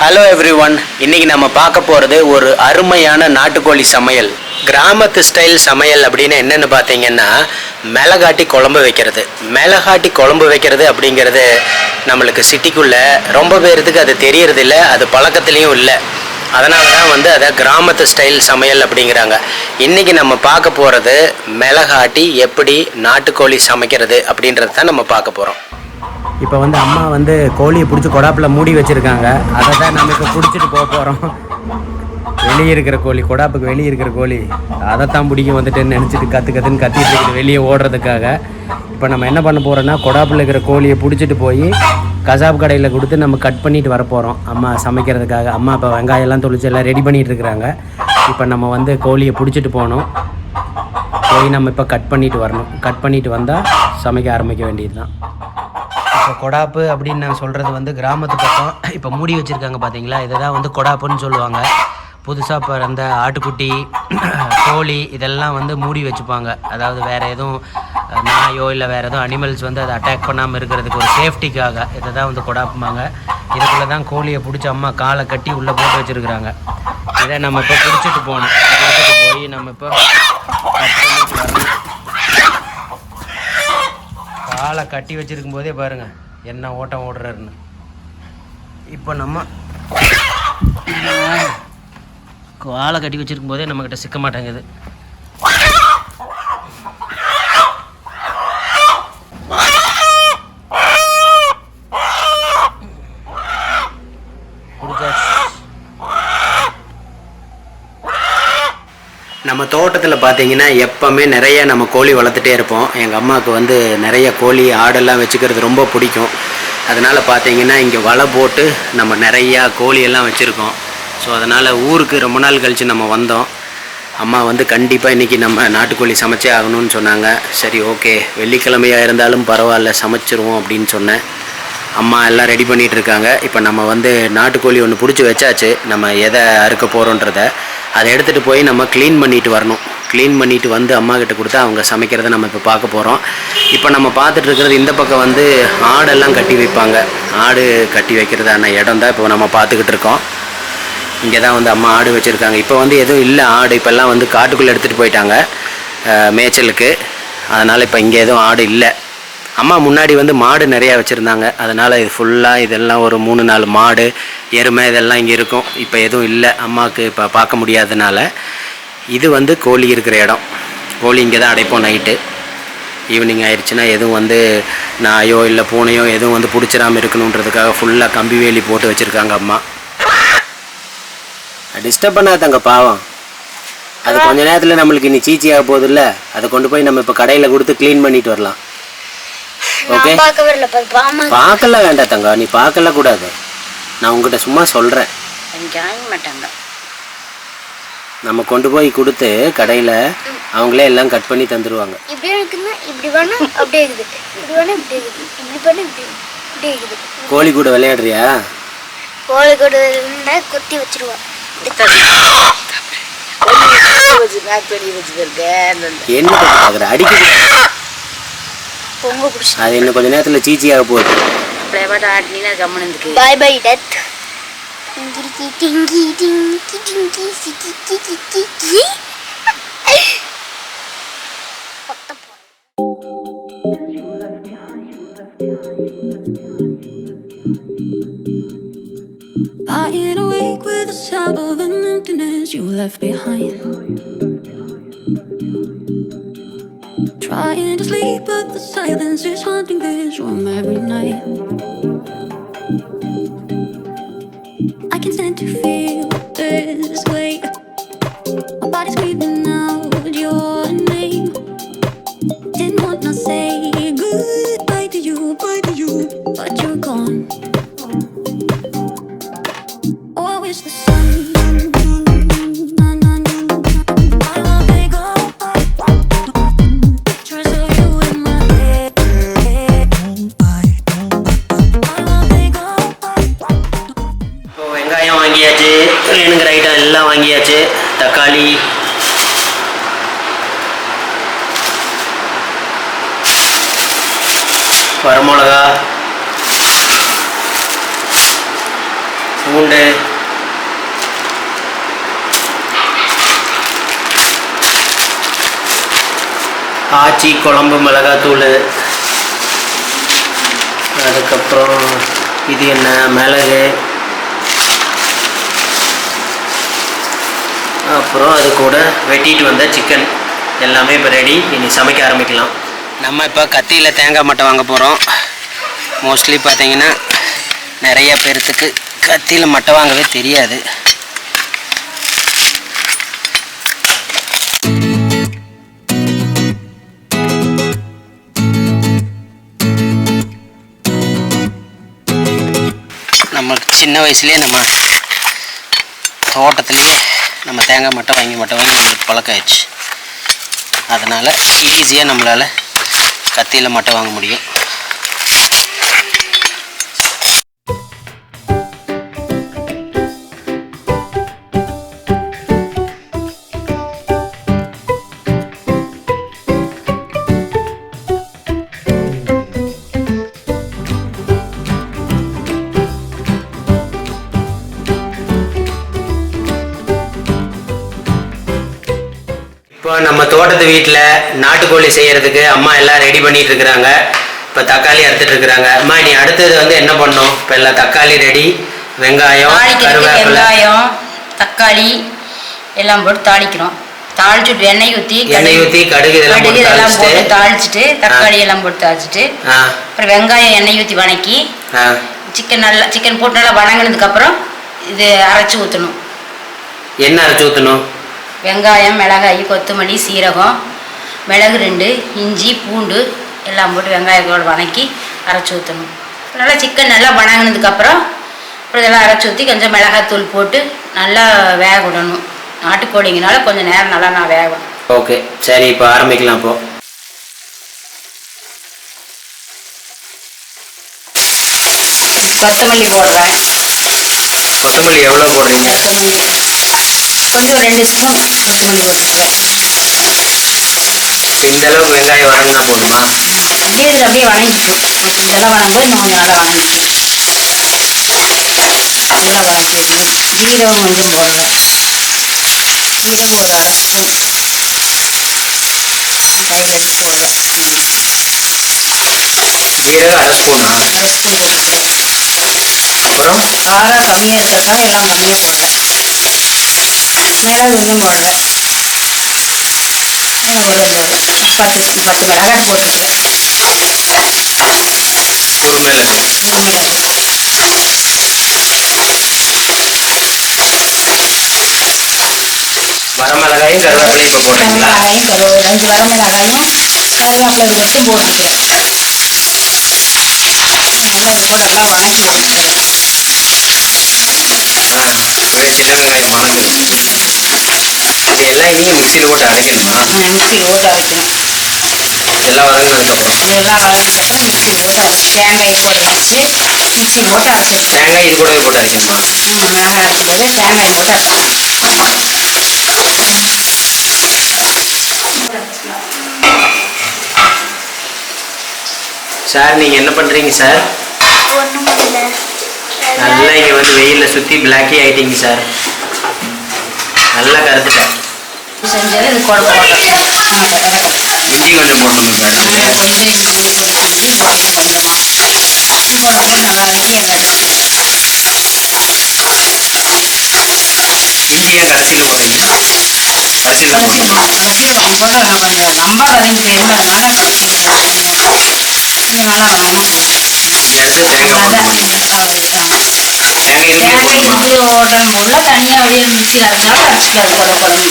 Hello everyone, இன்னைக்கு நம்ம பார்க்க போகிறது ஒரு அருமையான நாட்டுக்கோழி சமையல். கிராமத்து ஸ்டைல் சமையல் அப்படின்னு என்னென்னு பார்த்தீங்கன்னா, மிளகாட்டி குழம்பு வைக்கிறது. மிளகாட்டி குழம்பு வைக்கிறது அப்படிங்கிறது நம்மளுக்கு சிட்டிக்குள்ளே ரொம்ப பேர்த்துக்கு அது தெரியறதில்ல, அது பழக்கத்துலேயும் இல்லை. அதனால தான் அதை கிராமத்து ஸ்டைல் சமையல் அப்படிங்கிறாங்க. இன்றைக்கி நம்ம பார்க்க போகிறது மிளகாட்டி எப்படி நாட்டுக்கோழி சமைக்கிறது அப்படின்றது தான் நம்ம பார்க்க போகிறோம். இப்போ அம்மா கோழியை பிடிச்சி கொடாப்பில் மூடி வச்சுருக்காங்க. அதை தான் நம்ம இப்போ பிடிச்சிட்டு போக போகிறோம். வெளியே இருக்கிற கோழி, கொடாப்புக்கு வெளியே இருக்கிற கோழி அதைத்தான் பிடிக்கும் வந்துட்டுன்னு நினச்சிட்டு கற்றுன்னு கத்திட்டு இருக்குது வெளியே ஓடுறதுக்காக. இப்போ நம்ம என்ன பண்ண போகிறோன்னா, கொடாப்பில் இருக்கிற கோழியை பிடிச்சிட்டு போய் கசாப் கடையில் கொடுத்து நம்ம கட் பண்ணிட்டு வர போகிறோம் அம்மா சமைக்கிறதுக்காக. அம்மா இப்போ வெங்காயம்லாம் தொளிச்சு எல்லாம் ரெடி பண்ணிகிட்டு இருக்கிறாங்க. இப்போ நம்ம கோழியை பிடிச்சிட்டு போகணும். போய் நம்ம இப்போ கட் பண்ணிட்டு வரணும். கட் பண்ணிட்டு வந்தால் சமைக்க ஆரம்பிக்க வேண்டியது தான். இப்போ கொடாப்பு அப்படின்னு நான் சொல்கிறது கிராமத்து பக்கம் இப்போ மூடி வச்சுருக்காங்க பார்த்தீங்களா, இதை தான் கொடாப்புன்னு சொல்லுவாங்க. புதுசாக பிறந்த ஆட்டுக்குட்டி, கோழி இதெல்லாம் மூடி வச்சுப்பாங்க. அதாவது வேறு எதுவும் நாயோ இல்லை வேறு எதுவும் அனிமல்ஸ் அதை அட்டாக் பண்ணாமல் இருக்கிறதுக்கு ஒரு சேஃப்டிக்காக இதை தான் கொடாப்புமாங்க. இதுக்குள்ளே தான் கோழியை பிடிச்சி அம்மா காலை கட்டி உள்ளே போட்டு வச்சுருக்குறாங்க. இதை நம்ம இப்போ பிடிச்சிட்டு போகணும். பிடிச்சிட்டு போய் நம்ம இப்போ வரணும். காலை கட்டி வச்சுருக்கும் போதே பாருங்கள் என்ன ஓட்டம் ஓடுறாருன்னு. இப்போ நம்ம காலை கட்டி வச்சுருக்கும் போதே நம்மக்கிட்ட சிக்க மாட்டேங்குது. நம்ம தோட்டத்தில் பார்த்தீங்கன்னா எப்போவுமே நிறைய நம்ம கோழி வளர்த்துட்டே இருப்போம். எங்கள் அம்மாவுக்கு நிறைய கோழி ஆடெல்லாம் வச்சுக்கிறது ரொம்ப பிடிக்கும். அதனால் பார்த்தீங்கன்னா இங்கே வலை போட்டு நம்ம நிறையா கோழியெல்லாம் வச்சுருக்கோம். ஸோ அதனால் ஊருக்கு ரொம்ப நாள் கழித்து நம்ம வந்தோம். அம்மா கண்டிப்பாக இன்றைக்கி நம்ம நாட்டுக்கோழி சமைச்சே ஆகணும்னு சொன்னாங்க. சரி ஓகே, வெள்ளிக்கிழமையாக இருந்தாலும் பரவாயில்ல சமைச்சிருவோம் அப்படின்னு சொன்னேன். அம்மா எல்லாம் ரெடி பண்ணிகிட்டு இருக்காங்க. இப்போ நம்ம நாட்டுக்கோழி ஒன்று பிடிச்சி வச்சாச்சு. நம்ம எதை அறுக்க போகிறோன்றதை அதை எடுத்துகிட்டு போய் நம்ம க்ளீன் பண்ணிட்டு வரணும். க்ளீன் பண்ணிவிட்டு அம்மாக்கிட்ட கொடுத்தா அவங்க சமைக்கிறத நம்ம இப்போ பார்க்க போகிறோம். இப்போ நம்ம பார்த்துட்டு இருக்கிறது இந்த பக்கம் ஆடெல்லாம் கட்டி வைப்பாங்க. ஆடு கட்டி வைக்கிறதான இடம் தான் இப்போ நம்ம பார்த்துக்கிட்டு இருக்கோம். இங்கே தான் அம்மா ஆடு வச்சுருக்காங்க. இப்போ எதுவும் இல்லை ஆடு, இப்போல்லாம் காட்டுக்குள்ளே எடுத்துகிட்டு போயிட்டாங்க மேய்ச்சலுக்கு. அதனால் இப்போ இங்கே எதுவும் ஆடு இல்லை. அம்மா முன்னாடி மாடு நிறையா வச்சுருந்தாங்க. அதனால் இது ஃபுல்லாக இதெல்லாம் ஒரு 3-4 மாடு, எருமை இதெல்லாம் இங்கே இருக்கும். இப்போ எதுவும் இல்லை, அம்மாவுக்கு இப்போ பார்க்க முடியாததுனால. இது கோழி இருக்கிற இடம். கோழி இங்கே தான் அடைப்போம் நைட்டு. ஈவினிங் ஆயிடுச்சுன்னா எதுவும் நாயோ இல்லை பூனையோ எதுவும் பிடிச்சிடாமல் இருக்கணுன்றதுக்காக ஃபுல்லாக கம்பி வேலி போட்டு வச்சுருக்காங்க அம்மா. டிஸ்டர்ப் பண்ணாதங்க பாவம். அது கொஞ்ச நேரத்தில் நம்மளுக்கு இனி சீச்சியாக போகுதுல்ல, அதை கொண்டு போய் நம்ம இப்போ கடையில் கொடுத்து க்ளீன் பண்ணிட்டு வரலாம். ஓகே, பார்க்கல வேண்டாம் தங்க, நீ பார்க்கல கூடாது. நான் உங்ககிட்ட சும்மா சொல்கிறேன். நம்ம கொண்டு போய் கொடுத்து கடையில் அவங்களே எல்லாம் கட் பண்ணி தந்துடுவாங்க. கோழி கூட விளையாடுறியா? கோழி கூட கொத்தி வச்சிருவா. என்ன அடிக்க அது இன்னும் கொஞ்ச நேரத்தில் சீச்சியாக போகுது. Bye bye death. Lying awake with the sound of an emptiness you left behind. Trying to sleep but the silence is haunting this room every night. I can stand to feel this way. My body's screaming out your name. Didn't want to say goodbye to you, but you're gone. Oh, I wish the sun வாங்கியாச்சு. வேணுங்கிற item எல்லாம் வாங்கியாச்சு. தக்காளி, வரமிளகா, பூண்டு, ஆச்சி குழம்பு மிளகாத்தூள், அதுக்கப்புறம் இது என்ன மிளகு, அப்புறம் அது கூட வெட்டிட்டு வந்த சிக்கன் எல்லாமே இப்போ ரெடி. இனி சமைக்க ஆரம்பிக்கலாம். நம்ம இப்போ கத்தியில் தேங்காய் மட்டை வாங்க போகிறோம். மோஸ்ட்லி பார்த்தீங்கன்னா நிறைய பேர்த்துக்கு கத்தியில் மட்டை வாங்கவே தெரியாது. நம்மளுக்கு சின்ன வயசுலேயே நம்ம தோட்டத்துலேயே நம்ம தேங்காய் மட்டை வாங்கி நம்மளுக்கு பழக்கம் ஆயிடுச்சு. அதனால் ஈஸியாக நம்மளால் கத்தியில் மட்டை வாங்க முடியும். இப்போ நம்ம தோட்டத்து வீட்டில் நாட்டுக்கோழி செய்கிறதுக்கு அம்மா எல்லாம் ரெடி பண்ணிட்டு இருக்கிறாங்க. இப்போ தக்காளி அறுத்துட்டு இருக்கிறாங்க. அம்மா நீ அடுத்தது வந்து என்ன பண்ணணும்? இப்போ எல்லாம் தக்காளி ரெடி, வெங்காயம், கருவேப்பிலை, வெங்காயம், தக்காளி எல்லாம் போட்டு தாளிக்கிறோம். தாளிச்சுட்டு எண்ணெய் ஊற்றி கடுகு இதெல்லாம் போட்டு தாளிச்சுட்டு தக்காளி எல்லாம் போட்டு தாளிச்சுட்டு அப்புறம் வெங்காயம் எண்ணெய் ஊற்றி வணக்கி சிக்கன் போட்டு நல்லா வணங்கினதுக்கப்புறம் இது அரைச்சி ஊற்றணும். என்ன அரைச்சி ஊற்றணும்? வெங்காயம், மிளகாய், கொத்தமல்லி, சீரகம், மிளகு 2, இஞ்சி, பூண்டு எல்லாம் போட்டு வெங்காயத்தோடு வணக்கி அரைச்சி ஊற்றணும். நல்லா சிக்கன் நல்லா வணங்கினதுக்கப்புறம் அப்புறம் இதெல்லாம் அரைச்சி ஊற்றி கொஞ்சம் மிளகாத்தூள் போட்டு நல்லா வேக விடணும். நாட்டுக்கோழிங்கனால கொஞ்சம் நேரம் நல்லா நான் வேகும். ஓகே, சரி, இப்போ ஆரம்பிக்கலாம். அப்போ கொத்தமல்லி போடுறேன். கொத்தமல்லி எவ்வளோ போடுறீங்க? கொஞ்சம் 2 ஸ்பூன் கொத்தமல்லி போட்டுருக்கேன். இந்த அளவுக்கு வெங்காயம் வணங்கினா போதுமா? அப்படியே வணங்கிக்கும். இதெல்லாம் வணங்கும்போது இன்னும் கொஞ்சம் நல்லா வணங்கிக்கும். நல்லா வணங்கிடுது. ஜீரகம் கொஞ்சம் போடுறேன். ஜீரகம் ஒரு 1/2 ஸ்பூன் கையில் எடுத்து போடுறேன். ஜீரகம் 1/2 ஸ்பூனா? 1/2 ஸ்பூன் போட்டுருக்கேன். அப்புறம் காரம் கம்மியாக இருக்கிறதுக்காக எல்லாம் கம்மியாக போடுறேன். மிளகு கொஞ்சம் போடுறேன். ஒரு 10 மிளகாய் போட்டிருக்கேன். குருமிளகு. வரமிளகாயும் கருவேப்பிலையும் இப்போ போடுறீங்களா? 5 வரமிளகாயும் கருவேப்பிலை வச்சு போட்டுருக்கேன். நல்லா இது கூட எல்லாம் வணக்கி விட்டுருக்கேன். அப்படியே சின்ன வெங்காயம் வணங்கணும். இது எல்லாம் இதையும் மிக்சியில் போட்டு அரைக்கணுமா? மிக்சியில் போட்டு அரைக்கணும். எல்லாம் வதங்கினதுக்கப்புறம் இதெல்லாம் வதங்கினதுக்கப்புறம் மிக்சியில் போட்டு அரைச்சி தேங்காய் இது கூட வச்சு மிக்சியில் போட்டு அரைச்சிருக்கேன். தேங்காய் இது கூடவே போட்டு அரைக்கணுமா? மிளகாய் அரைக்கும் போது தேங்காய் போட்டு அரைக்கணும். சார், நீங்கள் என்ன பண்ணுறீங்க சார்? ஒன்றும் இல்லை. நல்லா இங்கே வந்து வெயிலில் சுற்றி பிளாக்கி ஆகிட்டீங்க சார். நல்லா கருத்துட்டேன். செஞ்சது இது கூட போடுறேன். இஞ்சி கொஞ்சம் போட்டுருங்க சார். கொஞ்சம் இஞ்சி போட்டுருக்கேன். இஞ்சி போட்டுருக்கேன் கொஞ்சமாக. இது கூட போட்டு நல்லா வதக்கி அதை எடுத்துக்கணும். இஞ்சி ஏன் கடைசியில் போடுறீங்க? கடைசியில் கடைசியில் போட்டு கொஞ்சம் ரொம்ப வதங்கி போயிடும். அதனால கடைசியில் போடுறேன். இது நல்லா வதங்கணும் போட்டு அடுத்து தேங்காய் போட்டு தேங்காய் தேங்காய் இது ஓட்டணும் உள்ள தனியாக வெளியே மிக்சியில் அரைச்சாலும் அரைச்சிக்காது. குழம்பு ரெண்டே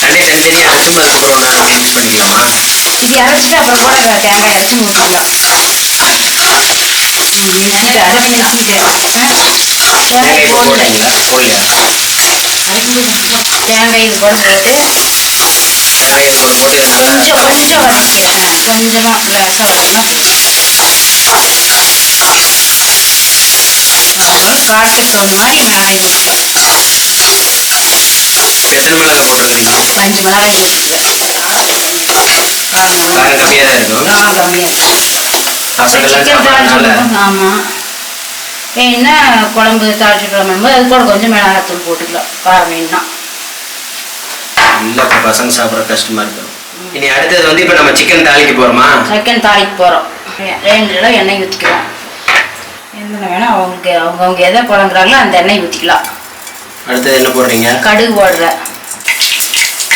தனித்தனியாக அரைச்சும் அதுக்கப்புறம் ஒன்றா மிக்ஸ் பண்ணிக்கலாமா? இது அரைச்சிட்டு அப்புறம் கூட தேங்காய் அரைச்சி ஊற்றிக்கலாம். அரைச்சி மிக்சிட்டு தேங்காய் இப்போ போடுறீங்களா? போடலையா? தேங்காய் இது கூட போட்டு தேங்காய் இது கூட போட்டு கொஞ்சம் வதக்கிடுறேன். கொஞ்சமாக லேசாக வதக்கினா போதும். காரத்துக்கு தகுந்த மாதிரி மிளகாய் ஊற்றிக்கலாம். எத்தனை மிளகாய் போட்டிருக்கிறீங்க? 5 மிளகாய் போட்டுருக்கேன். காரம் கம்மியாக தான் இருக்கும். கம்மியாக இருக்கும். அப்புறம் சிக்கன் தாளிச்சு. ஆமாம், வேணும்னா குழம்பு தாளிச்சு குழம்பு அது கூட கொஞ்சம் மிளகாத்தூள் போட்டுக்கலாம் காரம் வேணும்னா. இல்லை இப்போ பசங்க சாப்பிட்ற கஷ்டமாக இருக்கும். இனி அடுத்தது வந்து இப்போ நம்ம சிக்கன் தாளிக்க போகிறோமா? சிக்கன் தாளிக்க போகிறோம். 2 கிலோ எண்ணெய் ஊற்றிக்கலாம். என்ன வேணால் அவங்க எதை குழங்குறாங்களோ அந்த எண்ணெய் ஊற்றிக்கலாம். அடுத்தது என்ன போடுறீங்க? கடுகு போடுறேன்.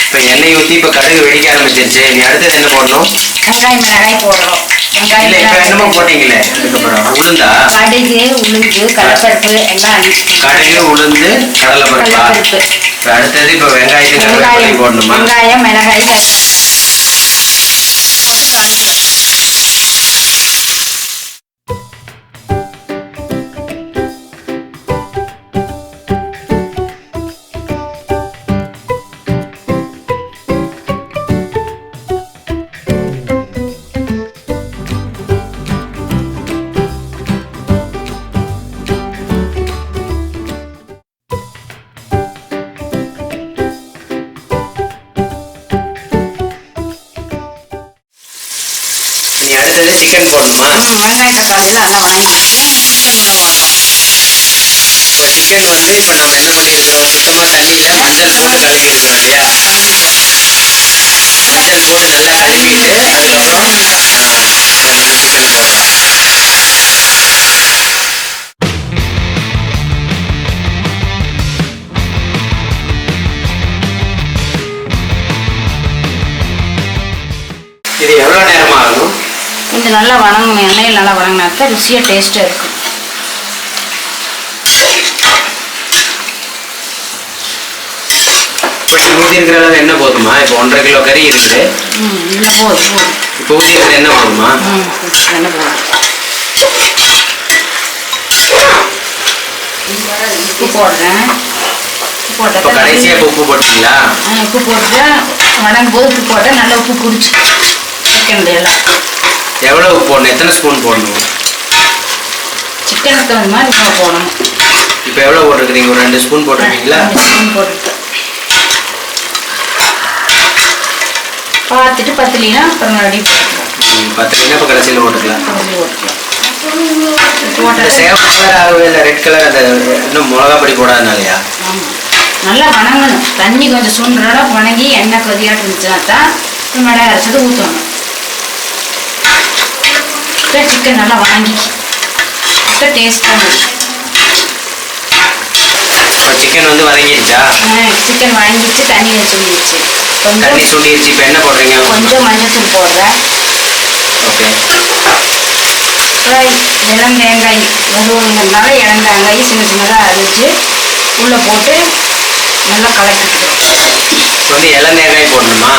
இப்போ எண்ணெய் ஊற்றி இப்போ கடுகு வெடிக்க ஆரம்பிச்சிருச்சு. நீ அடுத்தது என்ன போடணும்? வெங்காயம் மிளகாய் போடுறோம். இல்லை இப்போ என்னமோ போட்டீங்களே அதுக்கப்புறம் உளுந்தா? கடுகு உளுந்து கடலைப்பருப்பு எல்லாம் கடுகு உளுந்து கடலைப்பருப்பா? இப்போ அடுத்தது இப்போ வெங்காயத்துக்கு போடணுமா? வெங்காயம் மிளகாய் போட்டு தாளிக்கலாம். நீ அடுத்தது சிக்கன் போடணுமா? வெங்காய தக்காளியெல்லாம் நல்லா வதங்கிடுச்சு. சிக்கன் உள்ள போடுறோம். இப்போ சிக்கன் வந்து இப்போ நம்ம என்ன பண்ணியிருக்கிறோம், சுத்தமாக தண்ணியில் மஞ்சள் போட்டு கழுவி இருக்கிறோம் இல்லையா? மஞ்சள் போட்டு நல்லா கழுவிட்டு அதுக்கப்புறம் கொஞ்சம் சிக்கனை போடுறோம். இது எவ்வளோ நேரம் ஆகும்? இது நல்லா வதங்கணும். எண்ணெயில் நல்லா வதங்கினாக்கா ருசியாக டேஸ்ட்டாக இருக்கும். இப்போ ஊற்றி இருக்கிற அளவு என்ன போதுமா? இப்போ 1.5 கிலோ கறி இருக்குது. இல்லை போதும். இப்போ ஊற்றி இருக்கிற என்ன போதுமா? என்ன போதும். உப்பு போடுறேன். இப்போ கடைசியாக உப்பு போட்டீங்களா? உப்பு போட்டு வதங்கும் போது உப்பு போட்டால் நல்லா உப்பு பிடிச்சி சிக்கன் எல்லாம். எவ்வளோ உப்பு போடணும்? எத்தனை ஸ்பூன் போடணும்? சிக்கனுக்கு தகுந்த மாதிரி நம்ம போடணும். இப்போ எவ்வளோ போட்டிருக்கிறீங்க? ஒரு 2 ஸ்பூன் போட்டிருக்கீங்களா? 2 ஸ்பூன் போட்டுருக்கேன். பார்த்துட்டு பத்தலினா அப்புறம் மறுபடியும் போட்டுக்கலாம். பத்தலினா இப்போ கடைசியில் போட்டுக்கலாம். போட்டால் சேவல் கலர் ஆகவே இல்லை, ரெட் கலர். அந்த இன்னும் மிளகா பொடி போடாதனாலயா? ஆமாம், நல்லா வணங்கணும். தண்ணி கொஞ்சம் சுண்டோட வணங்கி எண்ணெய் கொதியாட்டு இருந்துச்சுன்னா தான் மிளகாய் அரைச்சது ஊற்றணும். சிக்கன் நல்லா வணங்கி டேஸ்ட்டாக இருக்கும். இப்போ சிக்கன் வந்து வதங்கிடுச்சா? சிக்கன் வதங்கிடுச்சு. தண்ணி சுண்டிடுச்சு. தண்ணி சுண்டிடுச்சு. இப்போ என்ன போடுறீங்க? கொஞ்சம் மஞ்சத்தூள் போடுறேன். ஓகே. அப்புறம் இளம் தேங்காய் வறுவல்னால இளம் தேங்காய் சின்ன சின்னதாக அரைச்சி உள்ளே போட்டு நல்லா கலக்கிட்டு வந்து இளம் தேங்காய் போடணுமா?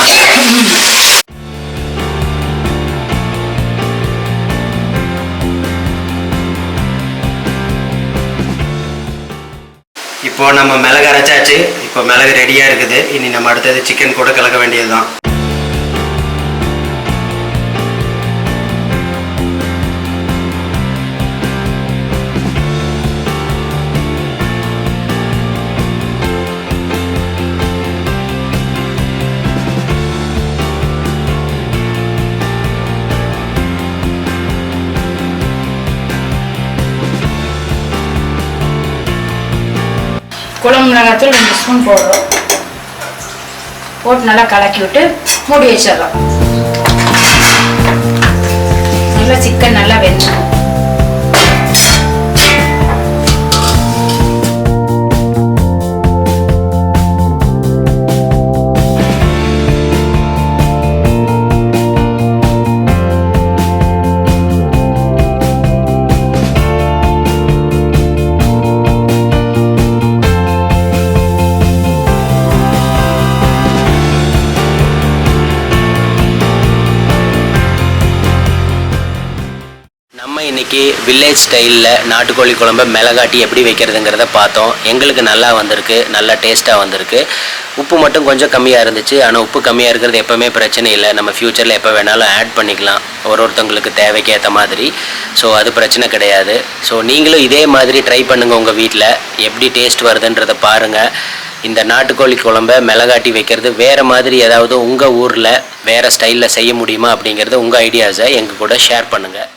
இப்போ நம்ம மிளகு அரைச்சாச்சு. இப்போ மிளகு ரெடியாக இருக்குது. இனி நம்ம அடுத்தது சிக்கன் கூட கலக்க வேண்டியது தான். குழம்பு மிளகாத்தூள் 2 ஸ்பூன் போடுறோம். போட்டு நல்லா கலக்கி விட்டு மூடி வச்சிடலாம். நல்லா சிக்கன் நல்லா வெந்துடும். இன்னைக்கு வில்லேஜ் ஸ்டைலில் நாட்டுக்கோழி குழம்பு மிளகாட்டி எப்படி வைக்கிறதுங்கிறத பார்த்தோம். எங்களுக்கு நல்லா வந்திருக்கு, நல்லா டேஸ்ட்டாக வந்திருக்கு. உப்பு மட்டும் கொஞ்சம் கம்மியாக இருந்துச்சு. ஆனால் உப்பு கம்மியாக இருக்கிறது எப்போவுமே பிரச்சனை இல்லை. நம்ம ஃப்யூச்சரில் எப்போ வேணாலும் ஆட் பண்ணிக்கலாம் ஒருத்தவங்களுக்கு தேவைக்கு ஏற்ற மாதிரி. ஸோ அது பிரச்சனை கிடையாது. ஸோ நீங்களும் இதே மாதிரி ட்ரை பண்ணுங்கள் உங்கள் வீட்டில். எப்படி டேஸ்ட் வருதுன்றதை பாருங்கள். இந்த நாட்டுக்கோழி குழம்பை மிளகாட்டி வைக்கிறது வேறு மாதிரி ஏதாவது உங்கள் ஊரில் வேறு ஸ்டைலில் செய்ய முடியுமா அப்படிங்கிறது உங்கள் ஐடியாஸை எங்கள் கூட ஷேர் பண்ணுங்கள்.